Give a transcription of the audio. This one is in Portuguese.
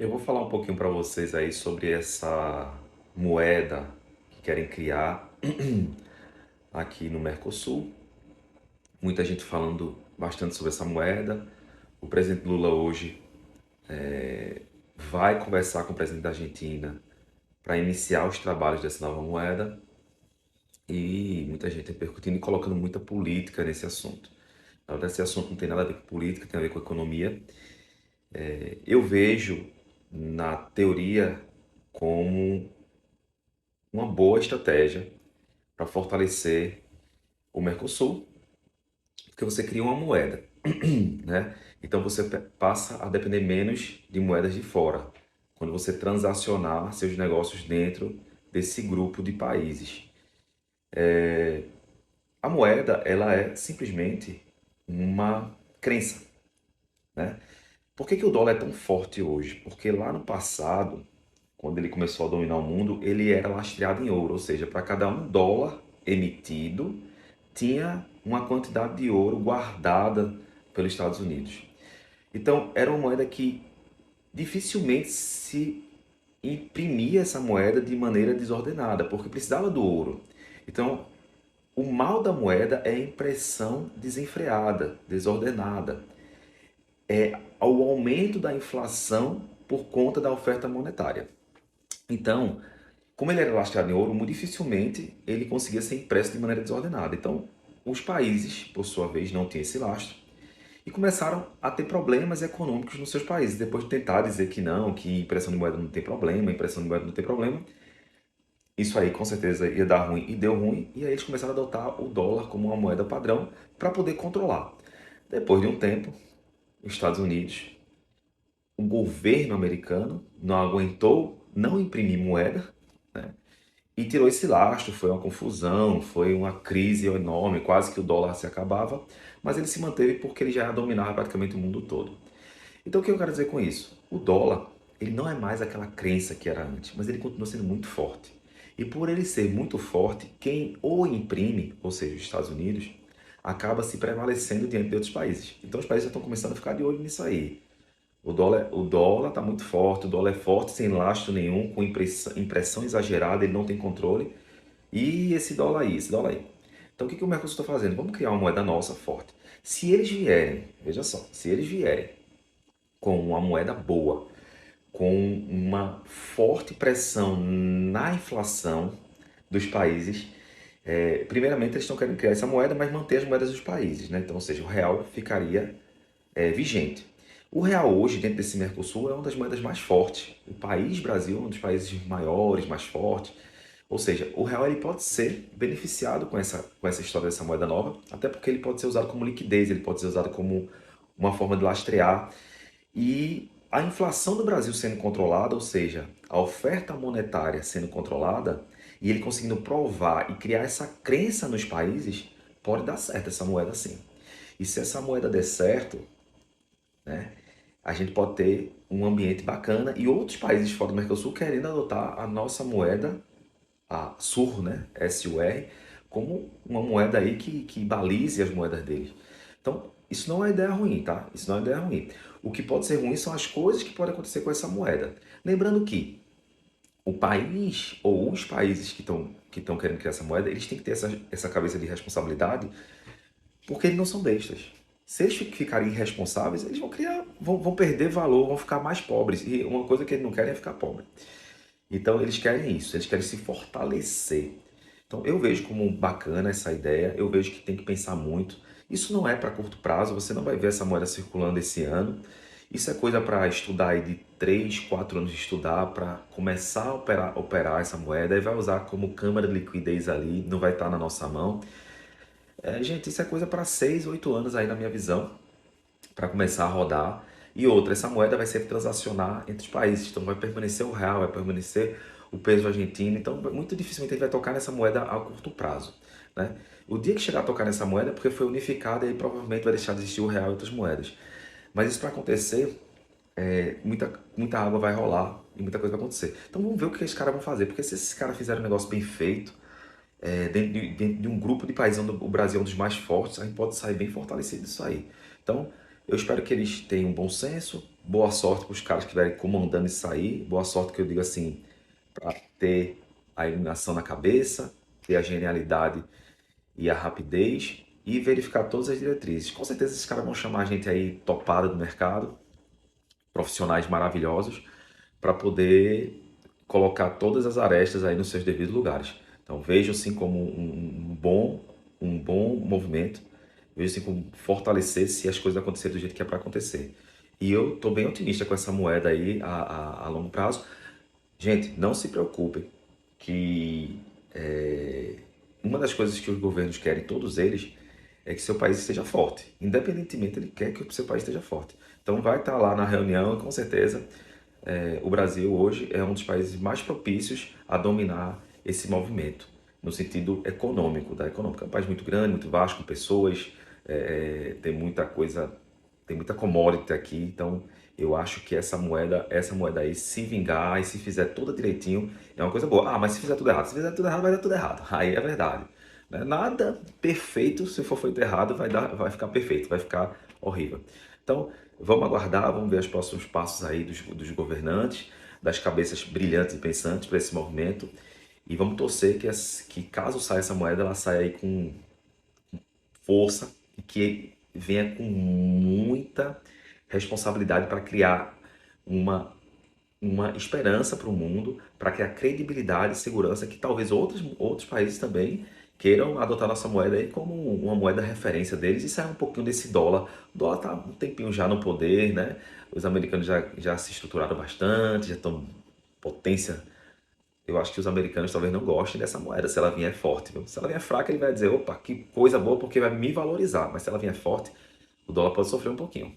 Eu vou falar um pouquinho para vocês aí sobre essa moeda que querem criar aqui no Mercosul. Muita gente falando bastante sobre essa moeda. O presidente Lula hoje vai conversar com o presidente da Argentina para iniciar os trabalhos dessa nova moeda e muita gente repercutindo e colocando muita política nesse assunto. Na verdade, esse assunto não tem nada a ver com política, tem a ver com economia. Eu vejo na teoria como uma boa estratégia para fortalecer o Mercosul, porque você cria uma moeda, né? Então você passa a depender menos de moedas de fora, quando você transacionar seus negócios dentro desse grupo de países. A moeda, ela é simplesmente uma crença, né? Por que que o dólar é tão forte hoje? Porque lá no passado, quando ele começou a dominar o mundo, ele era lastreado em ouro, ou seja, para cada $1 emitido, tinha uma quantidade de ouro guardada pelos Estados Unidos. Então, era uma moeda que dificilmente se imprimia essa moeda de maneira desordenada, porque precisava do ouro. Então, o mal da moeda é a impressão desenfreada, desordenada. É o aumento da inflação por conta da oferta monetária. Então, como ele era lastreado em ouro, muito dificilmente ele conseguia ser impresso de maneira desordenada. Então, os países, por sua vez, não tinham esse lastro e começaram a ter problemas econômicos nos seus países. Depois de tentar dizer que não, que impressão de moeda não tem problema, impressão de moeda não tem problema, isso aí com certeza ia dar ruim e deu ruim. E aí eles começaram a adotar o dólar como uma moeda padrão para poder controlar. Depois de um tempo, os Estados Unidos, o governo americano não aguentou não imprimir moeda, né? E tirou esse lastro, foi uma confusão, foi uma crise enorme, quase que o dólar se acabava, mas ele se manteve porque ele já dominava praticamente o mundo todo. Então o que eu quero dizer com isso? O dólar, ele não é mais aquela crença que era antes, mas ele continua sendo muito forte. E por ele ser muito forte, quem o imprime, ou seja, os Estados Unidos, acaba se prevalecendo diante de outros países. Então os países já estão começando a ficar de olho nisso aí. O dólar está muito forte, o dólar é forte, sem lastro nenhum, com impressão exagerada, ele não tem controle. E esse dólar aí, esse dólar aí. Então o que que o Mercosul está fazendo? Vamos criar uma moeda nossa forte. Se eles vierem, veja só, se eles vierem com uma moeda boa, com uma forte pressão na inflação dos países, primeiramente eles estão querendo criar essa moeda, mas manter as moedas dos países, né? Então, ou seja, o real ficaria vigente. O real hoje, dentro desse Mercosul, é uma das moedas mais fortes. O país Brasil é um dos países maiores, mais fortes. Ou seja, o real ele pode ser beneficiado com essa história dessa moeda nova, até porque ele pode ser usado como liquidez, ele pode ser usado como uma forma de lastrear. E a inflação do Brasil sendo controlada, ou seja, a oferta monetária sendo controlada, e ele conseguindo provar e criar essa crença nos países, pode dar certo essa moeda sim. E se essa moeda der certo, né, a gente pode ter um ambiente bacana e outros países fora do Mercosul querendo adotar a nossa moeda, a SUR, né, SUR, como uma moeda aí que balize as moedas deles. Então, isso não é ideia ruim, tá? Isso não é ideia ruim. O que pode ser ruim são as coisas que podem acontecer com essa moeda. Lembrando que o país ou os países que estão querendo criar essa moeda, eles têm que ter essa cabeça de responsabilidade porque eles não são bestas. Se eles ficarem irresponsáveis, eles vão criar, vão perder valor, vão ficar mais pobres. E uma coisa que eles não querem é ficar pobre. Então eles querem isso, eles querem se fortalecer. Então eu vejo como bacana essa ideia, eu vejo que tem que pensar muito. Isso não é para curto prazo, você não vai ver essa moeda circulando esse ano. Isso é coisa para estudar aí de 3, 4 anos de estudar para começar a operar essa moeda e vai usar como câmara de liquidez ali, não vai estar na nossa mão. Gente, isso é coisa para 6, 8 anos aí na minha visão, para começar a rodar. E outra, essa moeda vai ser transacionar entre os países, então vai permanecer o real, vai permanecer o peso argentino, então muito dificilmente a gente vai tocar nessa moeda a curto prazo, né? O dia que chegar a tocar nessa moeda é porque foi unificada e aí provavelmente vai deixar de existir o real e outras moedas. Mas isso para acontecer, muita água vai rolar e muita coisa vai acontecer. Então vamos ver o que esses caras vão fazer, porque se esses caras fizerem um negócio bem feito, dentro de um grupo de países onde o Brasil é um dos mais fortes, a gente pode sair bem fortalecido disso aí. Então, eu espero que eles tenham bom senso, Boa sorte para os caras que estiverem comandando isso aí. Boa sorte que eu digo assim, para ter a iluminação na cabeça, ter a genialidade e a rapidez e verificar todas as diretrizes. Com certeza esses caras vão chamar a gente aí topada do mercado, profissionais maravilhosos, para poder colocar todas as arestas aí nos seus devidos lugares. Então vejo assim como um bom movimento, vejo assim como fortalecer se as coisas acontecerem do jeito que é para acontecer. E eu estou bem otimista com essa moeda aí a longo prazo. Gente, não se preocupem que uma das coisas que os governos querem, todos eles, é que seu país esteja forte. Independentemente, ele quer que o seu país esteja forte. Então vai estar lá na reunião e com certeza o Brasil hoje é um dos países mais propícios a dominar esse movimento, no sentido econômico, da econômica. É um país muito grande, muito vasto, com pessoas, tem muita coisa, tem muita commodity aqui, então eu acho que essa moeda aí, se vingar e se fizer tudo direitinho, é uma coisa boa. Ah, mas se fizer tudo errado, se fizer tudo errado, vai dar tudo errado. Aí é verdade. Né? Nada perfeito, se for feito errado, vai ficar perfeito, vai ficar horrível. Então, vamos aguardar, vamos ver os próximos passos aí dos governantes, das cabeças brilhantes e pensantes para esse movimento. E vamos torcer que caso saia essa moeda, ela saia aí com força e que venha com muita responsabilidade para criar uma, uma esperança para o mundo, para criar credibilidade e segurança que talvez outros países também queiram adotar nossa moeda aí como uma moeda referência deles e sair um pouquinho desse dólar. O dólar está um tempinho já no poder, né? Os americanos já se estruturaram bastante, já estão potência. Eu acho que os americanos talvez não gostem dessa moeda se ela vier forte. Viu? Se ela vier fraca, ele vai dizer, opa, que coisa boa porque vai me valorizar. Mas se ela vier forte, o dólar pode sofrer um pouquinho.